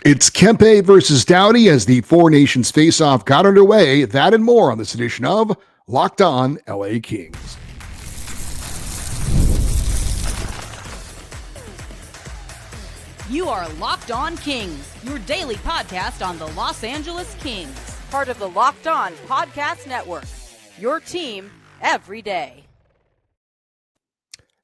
It's Kempe versus Doughty as the Four Nations face-off got underway. That and more on this edition of Locked On LA Kings. You are Locked On Kings, your daily podcast on the Los Angeles Kings. Part of the Locked On Podcast Network, your team every day.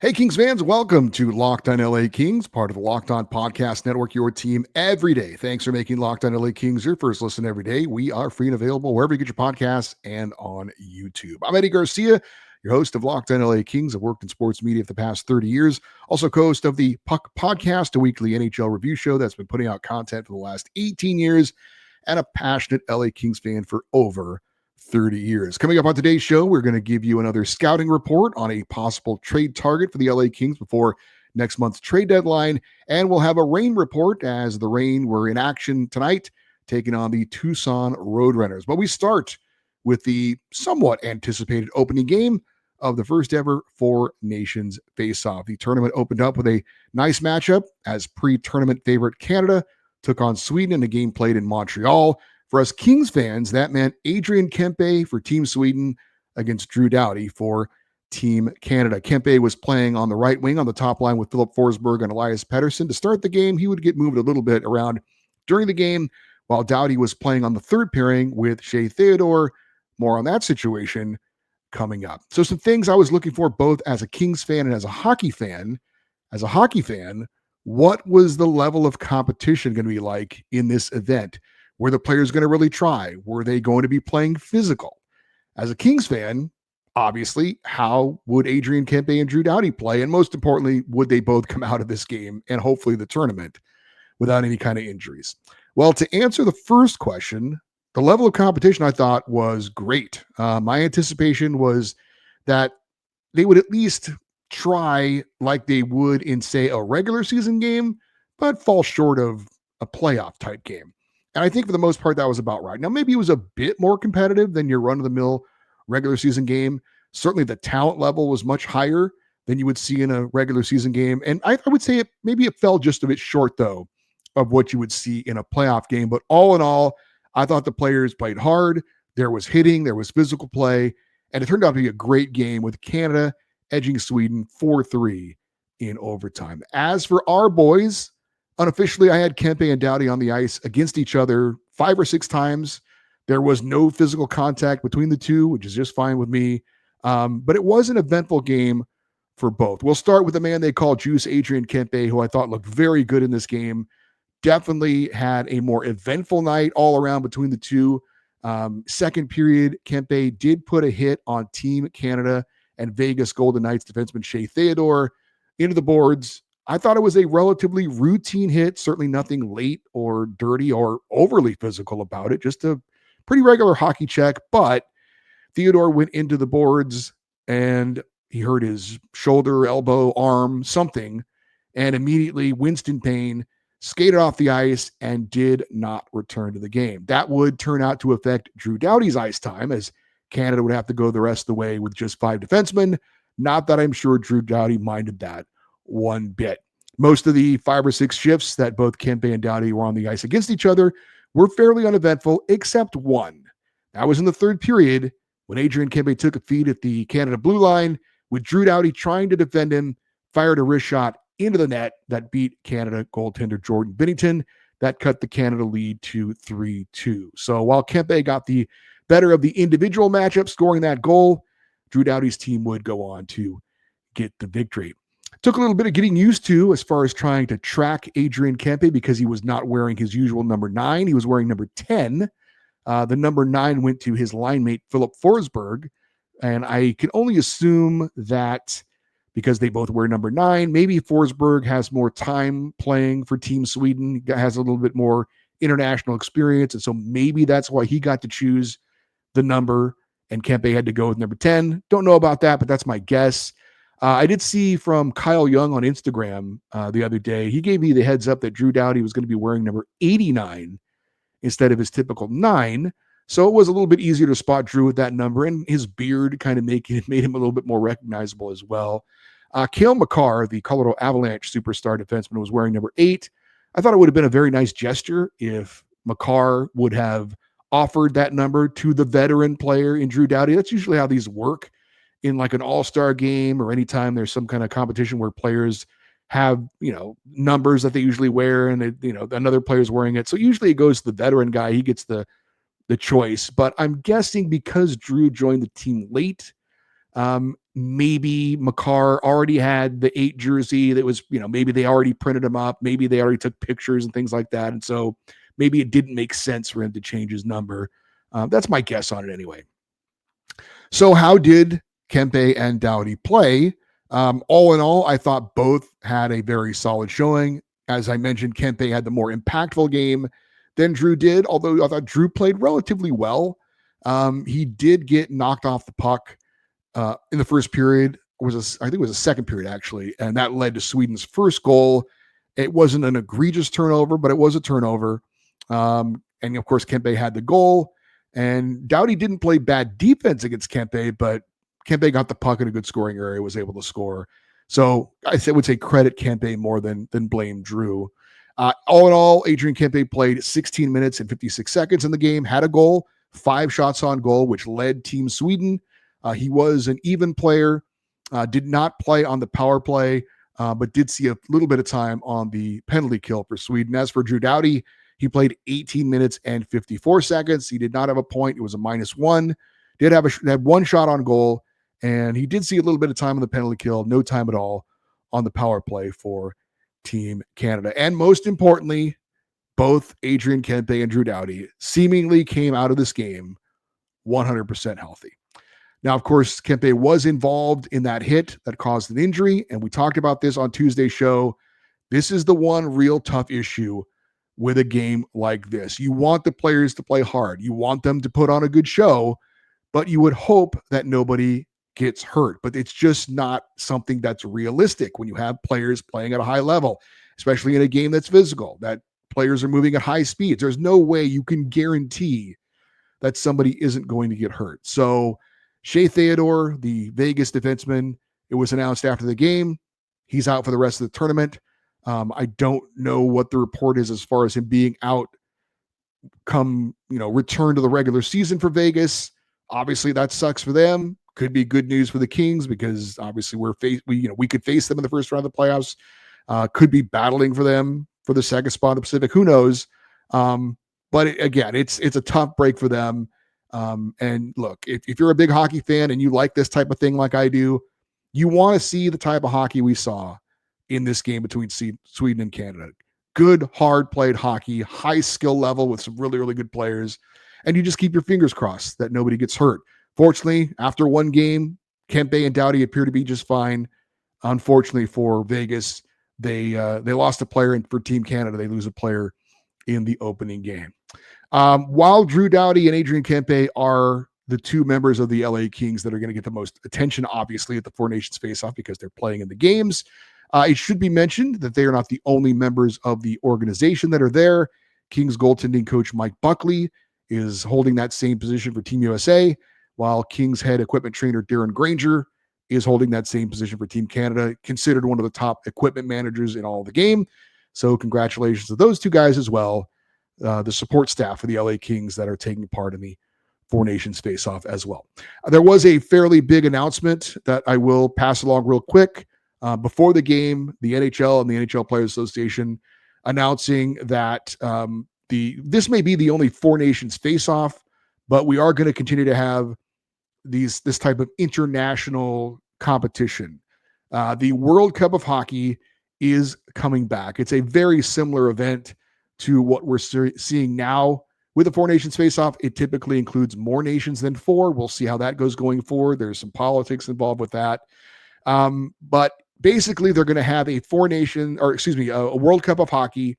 Hey, Kings fans, welcome to Locked On LA Kings, part of the Locked On Podcast Network, your team every day. Thanks for making Locked On LA Kings your first listen every day. We are free and available wherever you get your podcasts and on YouTube. I'm Eddie Garcia, your host of Locked On LA Kings. I've worked in sports media for the past 30 years. Also co-host of the Puck Podcast, a weekly NHL review show that's been putting out content for the last 18 years, and a passionate LA Kings fan for over 30 years. Coming up on today's show, we're going to give you another scouting report on a possible trade target for the LA Kings before next month's trade deadline. And we'll have a rain report as the Rain were in action tonight, taking on the Tucson Roadrunners. But we start with the somewhat anticipated opening game of the first ever Four Nations face-off. The tournament opened up with a nice matchup as pre-tournament favorite Canada took on Sweden in a game played in Montreal. For us Kings fans, that meant Adrian Kempe for Team Sweden against Drew Doughty for Team Canada. Kempe was playing on the right wing on the top line with Philip Forsberg and Elias Pettersson. To start the game, he would get moved a little bit around during the game, while Doughty was playing on the third pairing with Shea Theodore. More on that situation coming up. So some things I was looking for both as a Kings fan and as a hockey fan. As a hockey fan, what was the level of competition going to be like in this event? Were the players going to really try? Were they going to be playing physical? As a Kings fan, obviously, how would Adrian Kempe and Drew Doughty play? And most importantly, would they both come out of this game and hopefully the tournament without any kind of injuries? Well, to answer the first question, the level of competition I thought was great. My anticipation was that they would at least try like they would in, say, a regular season game, but fall short of a playoff type game. And I think for the most part, that was about right. Now, maybe it was a bit more competitive than your run-of-the-mill regular season game. Certainly the talent level was much higher than you would see in a regular season game. And I would say maybe it fell just a bit short, though, of what you would see in a playoff game. But all in all, I thought the players played hard. There was hitting, there was physical play, and it turned out to be a great game with Canada edging Sweden 4-3 in overtime. As for our boys, unofficially, I had Kempe and Doughty on the ice against each other 5 or 6 times. There was no physical contact between the two, which is just fine with me. But it was an eventful game for both. We'll start with the man they call Juice, Adrian Kempe, who I thought looked very good in this game. Definitely had a more eventful night all around between the two. Second period, Kempe did put a hit on Team Canada and Vegas Golden Knights defenseman Shea Theodore into the boards. I thought it was a relatively routine hit, certainly nothing late or dirty or overly physical about it, just a pretty regular hockey check. But Theodore went into the boards and he hurt his shoulder, elbow, arm, something, and immediately Winston Payne skated off the ice and did not return to the game. That would turn out to affect Drew Doughty's ice time, as Canada would have to go the rest of the way with just 5 defensemen. Not that I'm sure Drew Doughty minded that one bit. Most of the 5 or 6 shifts that both Kempe and Doughty were on the ice against each other were fairly uneventful, except one. That was in the third period when Adrian Kempe took a feed at the Canada blue line, with Drew Doughty trying to defend him, fired a wrist shot into the net that beat Canada goaltender Jordan Binnington. That cut the Canada lead to 3-2. So while Kempe got the better of the individual matchup, scoring that goal, Drew Doughty's team would go on to get the victory. Took a little bit of getting used to as far as trying to track Adrian Kempe because he was not wearing his usual number 9. He was wearing number 10. The number 9 went to his line mate, Philip Forsberg. And I can only assume that because they both wear number 9, maybe Forsberg has more time playing for Team Sweden, has a little bit more international experience. And so maybe that's why he got to choose the number and Kempe had to go with number 10. Don't know about that, but that's my guess. I did see from Kyle Young on Instagram the other day, he gave me the heads up that Drew Doughty was going to be wearing number 89 instead of his typical 9. So it was a little bit easier to spot Drew with that number, and his beard kind of made him a little bit more recognizable as well. Cale Makar, the Colorado Avalanche superstar defenseman, was wearing number 8. I thought it would have been a very nice gesture if Makar would have offered that number to the veteran player in Drew Doughty. That's usually how these work in like an all-star game or anytime there's some kind of competition where players have, numbers that they usually wear and another player's wearing it. So usually it goes to the veteran guy. He gets the choice. But I'm guessing because Drew joined the team late, maybe Makar already had the 8 jersey that was, maybe they already printed him up. Maybe they already took pictures and things like that. And so maybe it didn't make sense for him to change his number. That's my guess on it anyway. So how did Kempe and Doughty play? All in all, I thought both had a very solid showing. As I mentioned, Kempe had the more impactful game than Drew did, although I thought Drew played relatively well. He did get knocked off the puck in the first period. I think it was a second period, actually, and that led to Sweden's first goal. It wasn't an egregious turnover, but it was a turnover. And, of course, Kempe had the goal. And Doughty didn't play bad defense against Kempe, but Kempe got the puck in a good scoring area, was able to score. So I would say credit Kempe more than blame Drew. All in all, Adrian Kempe played 16 minutes and 56 seconds in the game, had a goal, 5 shots on goal, which led Team Sweden. He was an even player, did not play on the power play, but did see a little bit of time on the penalty kill for Sweden. As for Drew Doughty, he played 18 minutes and 54 seconds. He did not have a point. It was a -1. Did have had 1 shot on goal, and he did see a little bit of time on the penalty kill, no time at all on the power play for Team Canada. And most importantly, both Adrian Kempe and Drew Doughty seemingly came out of this game 100% healthy. Now, of course, Kempe was involved in that hit that caused an injury, and we talked about this on Tuesday's show. This is the one real tough issue with a game like this. You want the players to play hard. You want them to put on a good show, but you would hope that nobody gets hurt. But it's just not something that's realistic when you have players playing at a high level, especially in a game that's physical, that players are moving at high speeds. There's no way you can guarantee that somebody isn't going to get hurt. So Shea Theodore, the Vegas defenseman, it was announced after the game, he's out for the rest of the tournament. I don't know what the report is as far as him being out come, return to the regular season for Vegas. Obviously, that sucks for them. Could be good news for the Kings because obviously we could face them in the first round of the playoffs. Could be battling for them for the second spot in the Pacific. Who knows? But again, it's a tough break for them. And look, if you're a big hockey fan and you like this type of thing like I do, you want to see the type of hockey we saw in this game between Sweden and Canada. Good, hard played hockey, high skill level with some really, really good players. And you just keep your fingers crossed that nobody gets hurt. Fortunately, after one game, Kempe and Doughty appear to be just fine. Unfortunately for Vegas, they lost a player, and for Team Canada, they lose a player in the opening game. While Drew Doughty and Adrian Kempe are the 2 members of the LA Kings that are going to get the most attention, obviously, at the Four Nations Face-Off because they're playing in the games, it should be mentioned that they are not the only members of the organization that are there. Kings goaltending coach Mike Buckley is holding that same position for Team USA, while Kings head equipment trainer Darren Granger is holding that same position for Team Canada, considered one of the top equipment managers in all of the game. So congratulations to those 2 guys as well. The support staff for the LA Kings that are taking part in the Four Nations Face-Off as well. There was a fairly big announcement that I will pass along real quick. Before the game, the NHL and the NHL Players Association announcing that this may be the only Four Nations Face-Off, but we are going to continue to have this type of international competition. The World Cup of Hockey is coming back. It's a very similar event to what we're seeing now with the Four Nations Face-Off. It typically includes more nations than 4. We'll see how that goes going forward. There's some politics involved with that. But basically, they're going to have a a World Cup of Hockey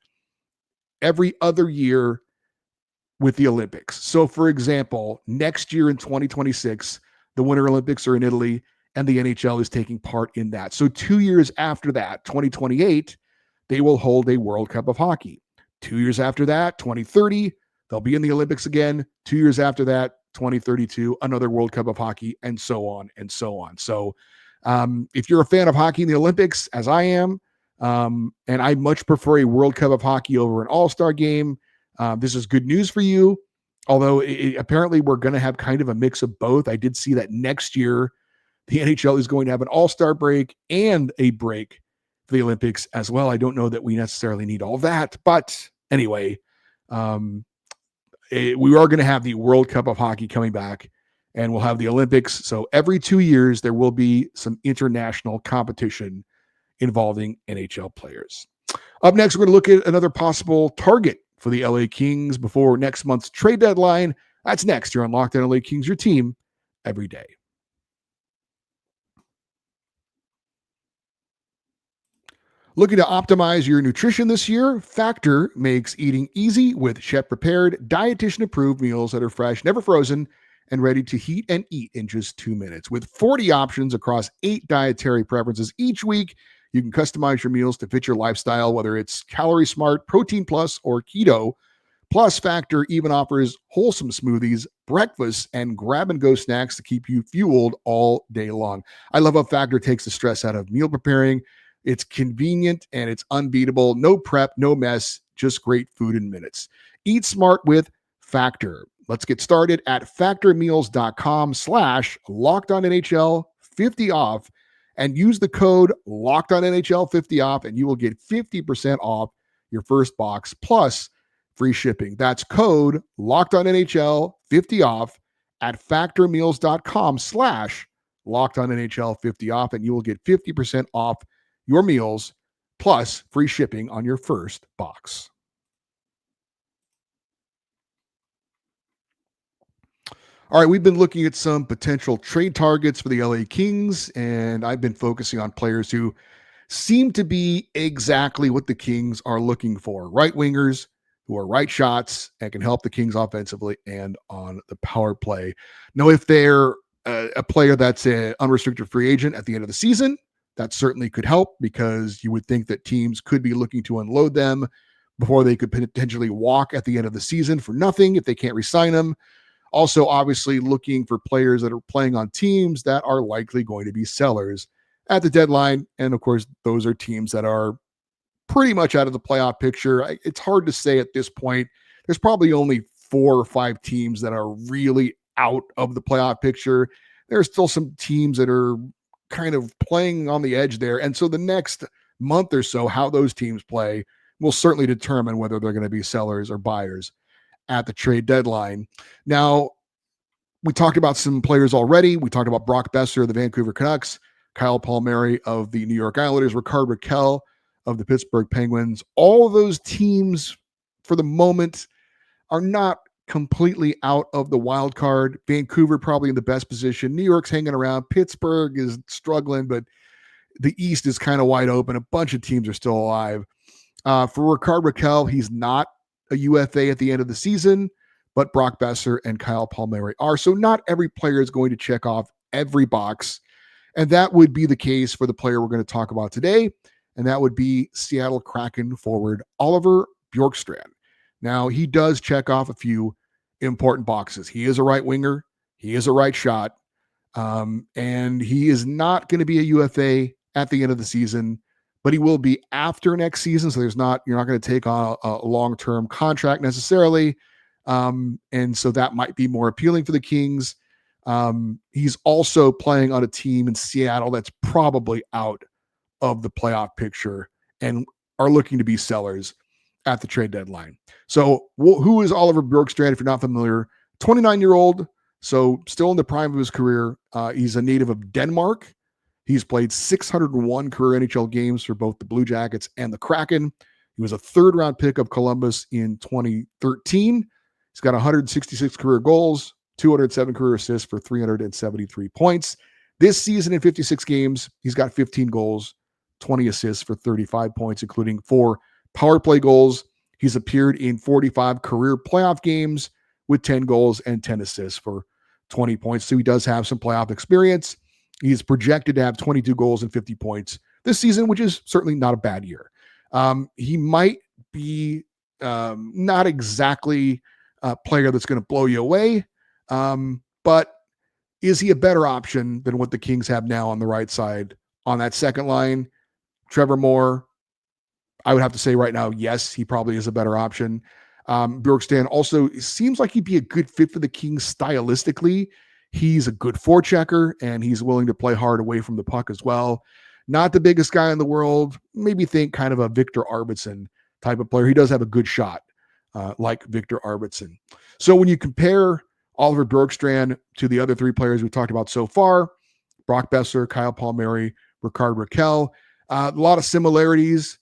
every other year with the Olympics. So, for example, next year in 2026, the Winter Olympics are in Italy, and the NHL is taking part in that. So 2 years after that, 2028, they will hold a World Cup of Hockey. 2 years after that, 2030, they'll be in the Olympics again. 2 years after that, 2032, another World Cup of Hockey, and so on and so on. So if you're a fan of hockey in the Olympics, as I am, And I much prefer a World Cup of Hockey over an All-Star game. This is good news for you, although apparently we're going to have kind of a mix of both. I did see that next year the NHL is going to have an All-Star break and a break for the Olympics as well. I don't know that we necessarily need all that, but anyway, we are going to have the World Cup of Hockey coming back, and we'll have the Olympics. So every 2 years, there will be some international competition involving NHL players. Up next, we're going to look at another possible target for the LA Kings before next month's trade deadline. That's next here on Locked On LA Kings, your team every day. Looking to optimize your nutrition this year? Factor makes eating easy with chef-prepared, dietitian-approved meals that are fresh, never frozen, and ready to heat and eat in just 2 minutes. With 40 options across 8 dietary preferences each week, you can customize your meals to fit your lifestyle, whether it's Calorie Smart, Protein Plus, or Keto. Plus, Factor even offers wholesome smoothies, breakfasts, and grab-and-go snacks to keep you fueled all day long. I love how Factor takes the stress out of meal preparing. It's convenient and it's unbeatable. No prep, no mess, just great food in minutes. Eat smart with Factor. Let's get started at factormeals.com/LockedOnNHL 50 off and use the code LockedOnNHL 50 off and you will get 50% off your first box plus free shipping. That's code LockedOnNHL 50 off at factormeals.com/LockedOnNHL 50 off and you will get 50% off your meals plus free shipping on your first box. All right, we've been looking at some potential trade targets for the LA Kings, and I've been focusing on players who seem to be exactly what the Kings are looking for. Right wingers who are right shots and can help the Kings offensively and on the power play. Now, if they're a player that's an unrestricted free agent at the end of the season, that certainly could help because you would think that teams could be looking to unload them before they could potentially walk at the end of the season for nothing if they can't re-sign them. Also, obviously, looking for players that are playing on teams that are likely going to be sellers at the deadline. And of course, those are teams that are pretty much out of the playoff picture. It's hard to say at this point. There's probably only 4 or 5 teams that are really out of the playoff picture. There are still some teams that are kind of playing on the edge there. And so the next month or so, how those teams play will certainly determine whether they're going to be sellers or buyers at the trade deadline. Now, we talked about some players already. We talked about Brock Besser of the Vancouver Canucks, Kyle Palmieri of the New York Islanders, Rickard Rakell of the Pittsburgh Penguins. All of those teams, for the moment, are not completely out of the wild card. Vancouver probably in the best position. New York's hanging around. Pittsburgh is struggling, but the East is kind of wide open. A bunch of teams are still alive. For Rickard Rakell, he's not a UFA at the end of the season, but Brock Besser and Kyle Palmieri are. So not every player is going to check off every box. And that would be the case for the player we're going to talk about today. And that would be Seattle Kraken forward Oliver Bjorkstrand. Now, he does check off a few important boxes. He is a right winger. He is a right shot. And he is not going to be a UFA at the end of the season, but he will be after next season. So you're not going to take on a long-term contract necessarily. And so that might be more appealing for the Kings. He's also playing on a team in Seattle that's probably out of the playoff picture and are looking to be sellers at the trade deadline. So who is Oliver Bjorkstrand, if you're not familiar? 29-year-old, so still in the prime of his career. He's a native of Denmark. He's played 601 career NHL games for both the Blue Jackets and the Kraken. He was a third-round pick of Columbus in 2013. He's got 166 career goals, 207 career assists for 373 points. This season in 56 games, he's got 15 goals, 20 assists for 35 points, including 4 power play goals. He's appeared in 45 career playoff games with 10 goals and 10 assists for 20 points. So he does have some playoff experience. He's projected to have 22 goals and 50 points this season, which is certainly not a bad year. He might be not exactly a player that's going to blow you away, but is he a better option than what the Kings have now on the right side on that second line? Trevor Moore, I would have to say right now, yes, he probably is a better option. Bjorkstrand also seems like he'd be a good fit for the Kings stylistically. He's a good forechecker, and he's willing to play hard away from the puck as well. Not the biggest guy in the world. Maybe think kind of a Victor Arvidsson type of player. He does have a good shot, like Victor Arvidsson. So when you compare Oliver Bjorkstrand to the other three players we talked about so far, Brock Besser, Kyle Palmieri, Rickard Rakell, a lot of similarities.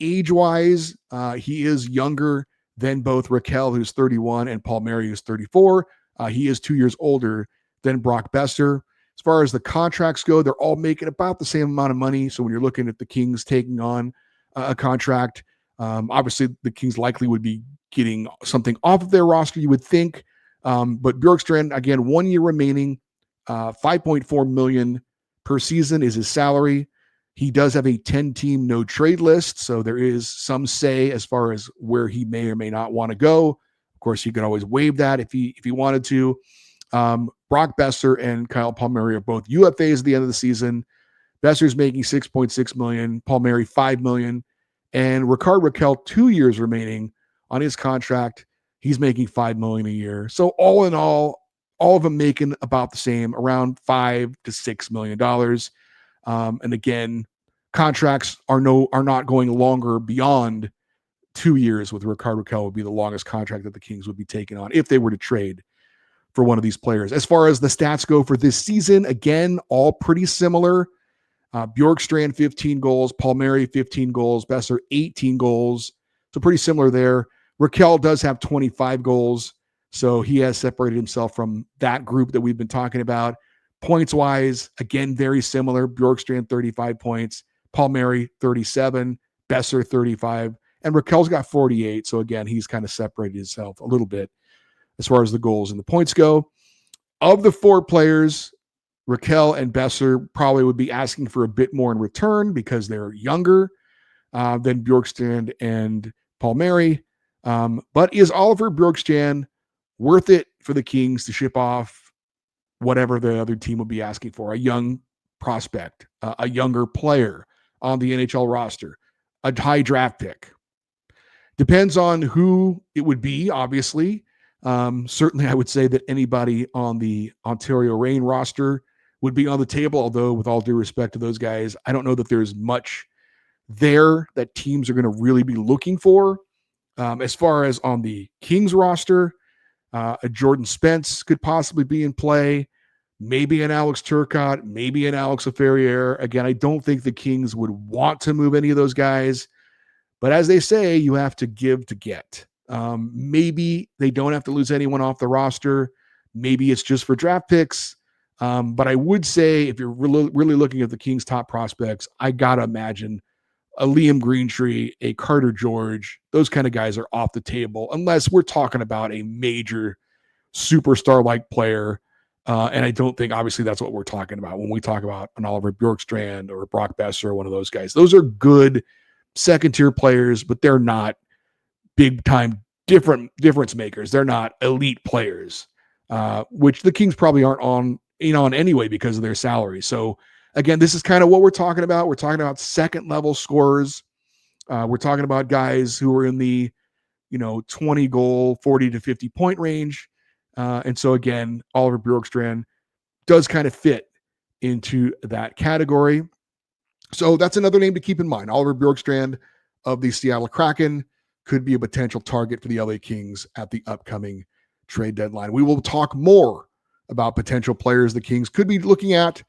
Age-wise, he is younger than both Rakell, who's 31, and Palmieri, who's 34. He is 2 years older than Brock Besser. As far as the contracts go, they're all making about the same amount of money. So when you're looking at the Kings taking on a contract, obviously the Kings likely would be getting something off of their roster, you would think. But Bjorkstrand, again, 1 year remaining, $5.4 million per season is his salary. He does have a 10-team no trade list, so there is some say as far as where he may or may not want to go. Of course, he could always waive that if he wanted to. Brock Besser and Kyle Palmieri are both UFAs at the end of the season. Besser's making $6.6 million, Palmieri $5 million, and Rickard Rakell, 2 years remaining on his contract. He's making $5 million a year. So all in all of them making about the same, around $5 to $6 million. And again, contracts are not going longer beyond 2 years. With Rickard Rakell would be the longest contract that the Kings would be taking on if they were to trade for one of these players. As far as the stats go for this season, again, all pretty similar. Bjorkstrand, 15 goals, Palmieri, 15 goals, Besser, 18 goals. So pretty similar there. Rakell does have 25 goals, so he has separated himself from that group that we've been talking about. Points-wise, again, very similar. Bjorkstrand, 35 points. Palmieri, 37. Besser, 35. And Rakell's got 48. So, again, he's kind of separated himself a little bit as far as the goals and the points go. Of the four players, Rakell and Besser probably would be asking for a bit more in return because they're younger than Bjorkstrand and Palmieri. But is Oliver Bjorkstrand worth it for the Kings to ship off whatever the other team would be asking for? A young prospect, a younger player on the NHL roster, a high draft pick. Depends on who it would be, obviously. Certainly, I would say that anybody on the Ontario Reign roster would be on the table, although with all due respect to those guys, I don't know that there's much there that teams are going to really be looking for. As far as on the Kings roster, a Jordan Spence could possibly be in play. Maybe an Alex Turcotte, maybe an Alex Laferriere. Again, I don't think the Kings would want to move any of those guys. But as they say, you have to give to get. Maybe they don't have to lose anyone off the roster. Maybe it's just for draft picks. But I would say if you're really looking at the Kings' top prospects, I got to imagine a Liam Greentree, a Carter George, those kind of guys are off the table unless we're talking about a major superstar-like player. And I don't think, obviously, that's what we're talking about when we talk about an Oliver Bjorkstrand or Brock Besser or one of those guys. Those are good second-tier players, but they're not big-time difference makers. They're not elite players, which the Kings probably aren't on anyway because of their salary. So, again, this is kind of what we're talking about. We're talking about second-level scorers. We're talking about guys who are in the 20-goal, 40 to 50-point range. And so, again, Oliver Bjorkstrand does kind of fit into that category. So that's another name to keep in mind. Oliver Bjorkstrand of the Seattle Kraken could be a potential target for the LA Kings at the upcoming trade deadline. We will talk more about potential players the Kings could be looking at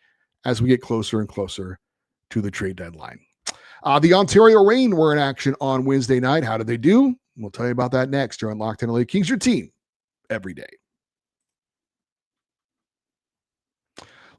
as we get closer and closer to the trade deadline. The Ontario Reign were in action on Wednesday night. How did they do? We'll tell you about that next. You're on Locked On LA Kings, your team every day.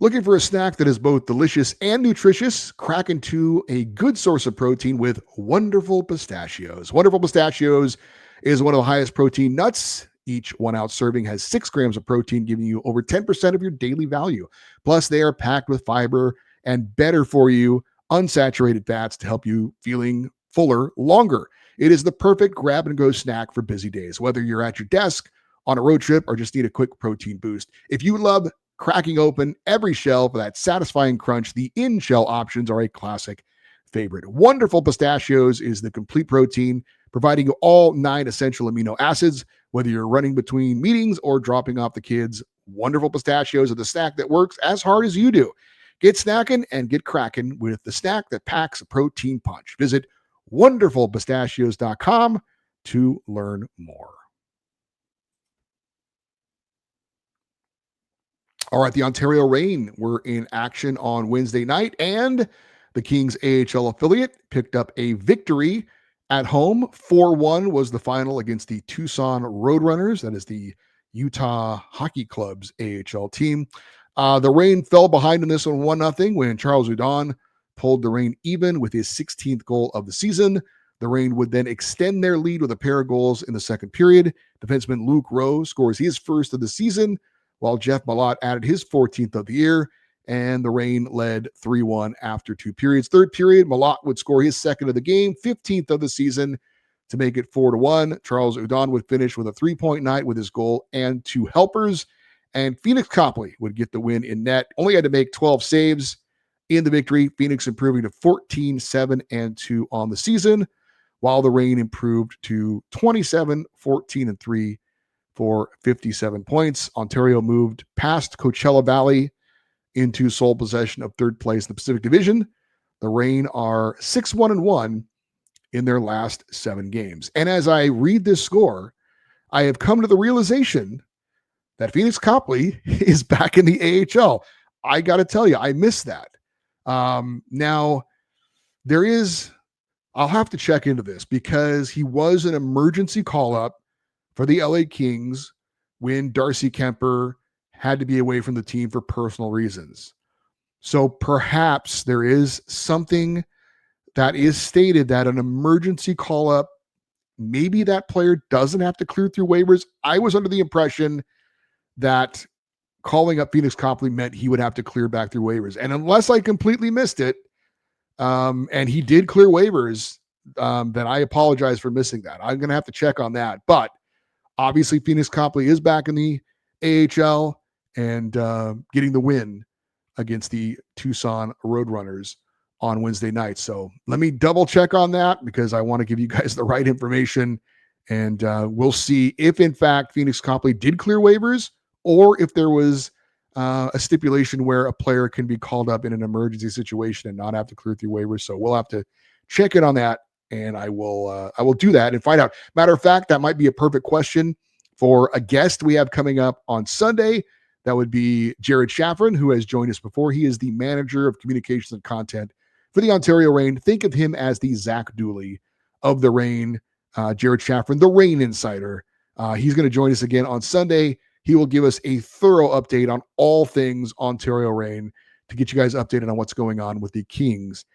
Looking for a snack that is both delicious and nutritious? Crack into a good source of protein with Wonderful Pistachios. Wonderful Pistachios is one of the highest protein nuts. Each 1 ounce serving has 6 grams of protein, giving you over 10% of your daily value. Plus, they are packed with fiber and better for you unsaturated fats to help you feeling fuller longer. It is the perfect grab and go snack for busy days, whether you're at your desk, on a road trip, or just need a quick protein boost. If you love cracking open every shell for that satisfying crunch, the in-shell options are a classic. favorite. Wonderful Pistachios is the complete protein, providing you all 9 essential amino acids, whether you're running between meetings or dropping off the kids. Wonderful Pistachios are the snack that works as hard as you do. Get snackin' and get crackin' with the snack that packs a protein punch. Visit wonderfulpistachios.com to learn more. All right, the Ontario Reign were in action on Wednesday night, and the Kings AHL affiliate picked up a victory at home. 4-1 was the final against the Tucson Roadrunners. That is the Utah Hockey Club's AHL team. The Reign fell behind in this one 1-0 when Charles Hudon pulled the Reign even with his 16th goal of the season. The Reign would then extend their lead with a pair of goals in the second period. Defenseman Luke Rowe scores his first of the season, while Jeff Malott added his 14th of the year, and the Reign led 3-1 after 2 periods. Third period, Malott would score his second of the game, 15th of the season, to make it 4-1. Charles Hudon would finish with a 3-point night with his goal and 2 helpers, and Phoenix Copley would get the win in net. Only had to make 12 saves in the victory, Phoenix improving to 14-7-2 on the season, while the Reign improved to 27-14-3 for 57 points. Ontario moved past Coachella Valley into sole possession of third place in the Pacific Division. The Reign are 6-1-1 in their last 7 games. And as I read this score, I have come to the realization that Phoenix Copley is back in the AHL. I got to tell you, I missed that. Now, I'll have to check into this because he was an emergency call-up for the LA Kings when Darcy Kempe had to be away from the team for personal reasons. So perhaps there is something that is stated that an emergency call-up, maybe that player doesn't have to clear through waivers. I was under the impression that calling up Phoenix Copley meant he would have to clear back through waivers. And unless I completely missed it, and he did clear waivers, then I apologize for missing that. I'm going to have to check on that. But obviously, Phoenix Copley is back in the AHL and getting the win against the Tucson Roadrunners on Wednesday night. So let me double check on that because I want to give you guys the right information. And we'll see if, in fact, Phoenix Copley did clear waivers or if there was a stipulation where a player can be called up in an emergency situation and not have to clear through waivers. So we'll have to check in on that, and I will do that and find out. Matter of fact, that might be a perfect question for a guest we have coming up on Sunday. That would be Jared Shaffron, who has joined us before. He is the manager of communications and content for the Ontario Reign. Think of him as the Zach Dooley of the Reign. Jared Shaffron, the Reign insider. He's going to join us again on Sunday. He will give us a thorough update on all things Ontario Reign to get you guys updated on what's going on with the Kings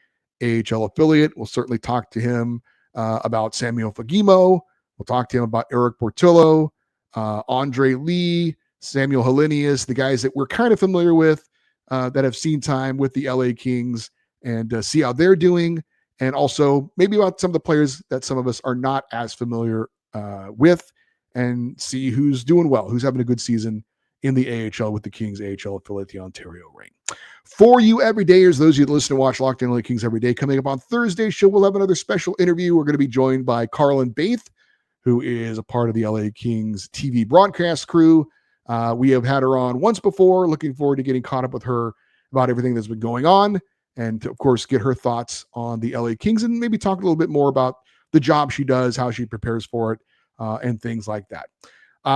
AHL affiliate. We'll certainly talk to him about Samuel Fagimo. We'll talk to him about Eric Portillo, Andre Lee, Samuel Helenius, the guys that we're kind of familiar with that have seen time with the LA Kings, and see how they're doing. And also maybe about some of the players that some of us are not as familiar with, and see who's doing well, who's having a good season in the AHL with the Kings AHL affiliate, the Ontario Reign. For you everydayers, those of you that listen to watch Locked On LA Kings every day, coming up on Thursday's show, we'll have another special interview. We're going to be joined by Carlin Baith, who is a part of the LA Kings TV broadcast crew. We have had her on once before. Looking forward to getting caught up with her about everything that's been going on, and to, of course, get her thoughts on the LA Kings and maybe talk a little bit more about the job she does, how she prepares for it, and things like that.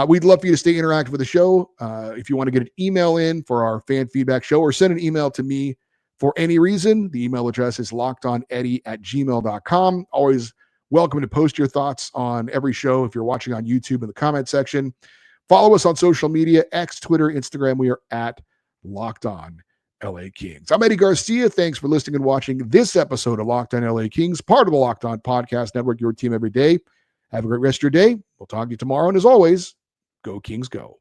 We'd love for you to stay interactive with the show. If you want to get an email in for our fan feedback show or send an email to me for any reason, the email address is lockedoneddie@gmail.com. Always welcome to post your thoughts on every show if you're watching on YouTube in the comment section. Follow us on social media, X, Twitter, Instagram. We are at Locked On LA Kings. I'm Eddie Garcia. Thanks for listening and watching this episode of Locked On LA Kings, part of the Locked On Podcast Network, your team every day. Have a great rest of your day. We'll talk to you tomorrow. And as always, go Kings, go.